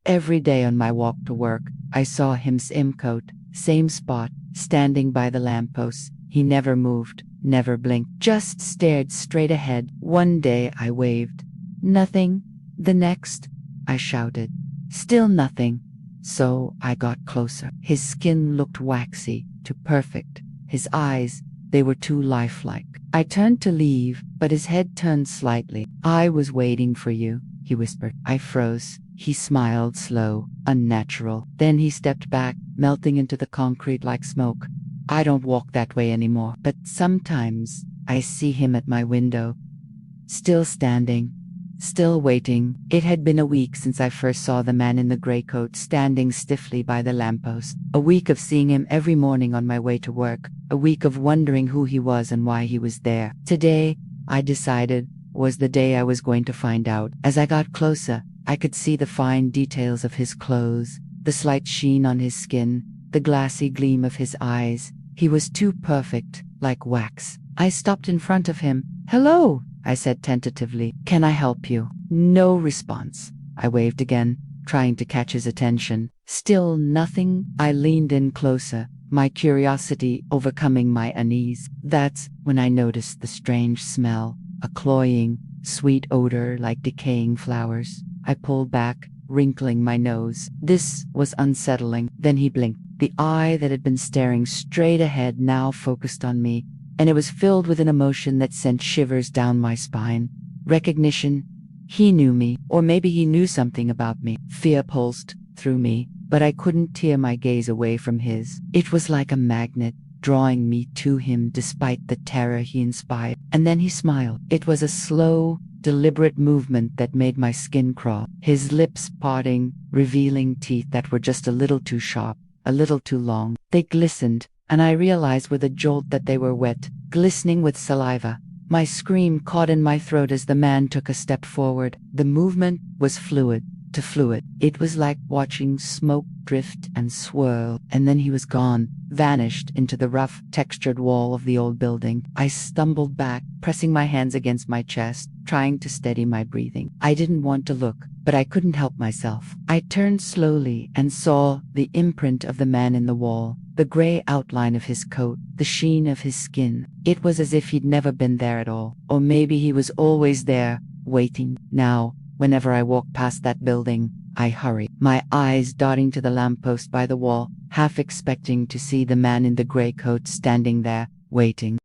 Every day on my walk to work, I saw him, same coat, same spot, standing by the lamppost. He never moved, never blinked, just stared straight ahead. One day I waved. Nothing. The next, I shouted. Still nothing. So I got closer. His skin looked waxy, too perfect. His eyes, they were too lifelike. I turned to leave, but his head turned slightly. "I was waiting for you," he whispered. I froze. He smiled, slow, unnatural. Then he stepped back, melting into the concrete like smoke. I don't walk that way anymore, but sometimes I see him at my window, still standing, still waiting. It had been a week since I first saw the man in the gray coat standing stiffly by the lamppost. A week of seeing him every morning on my way to work. A week of wondering who he was and why he was there. Today, I decided, was the day I was going to find out. As I got closer, I could see the fine details of his clothes, the slight sheen on his skin, the glassy gleam of his eyes. He was too perfect, like wax. I stopped in front of him. "Hello," I said tentatively. "Can I help you?" No response. I waved again, trying to catch his attention. Still nothing. I leaned in closer, my curiosity overcoming my unease. That's when I noticed the strange smell, a cloying, sweet odor like decaying flowers. I pulled back, wrinkling my nose. This was unsettling. Then he blinked. The eye that had been staring straight ahead now focused on me, and it was filled with an emotion that sent shivers down my spine. Recognition. He knew me, or maybe he knew something about me. Fear pulsed through me, but I couldn't tear my gaze away from his. It was like a magnet, drawing me to him despite the terror he inspired. And then he smiled. It was a slow, deliberate movement that made my skin crawl. His lips parting, revealing teeth that were just a little too sharp, a little too long. They glistened, and I realized with a jolt that they were wet, glistening with saliva. My scream caught in my throat as the man took a step forward. The movement was fluid to fluid. It was like watching smoke drift and swirl, and then he was gone, vanished into the rough, textured wall of the old building. I stumbled back, pressing my hands against my chest, trying to steady my breathing. I didn't want to look, but I couldn't help myself. I turned slowly and saw the imprint of the man in the wall, the gray outline of his coat, the sheen of his skin. It was as if he'd never been there at all. Or maybe he was always there, waiting. Now, whenever I walk past that building, I hurry, my eyes darting to the lamppost by the wall, half expecting to see the man in the gray coat standing there, waiting.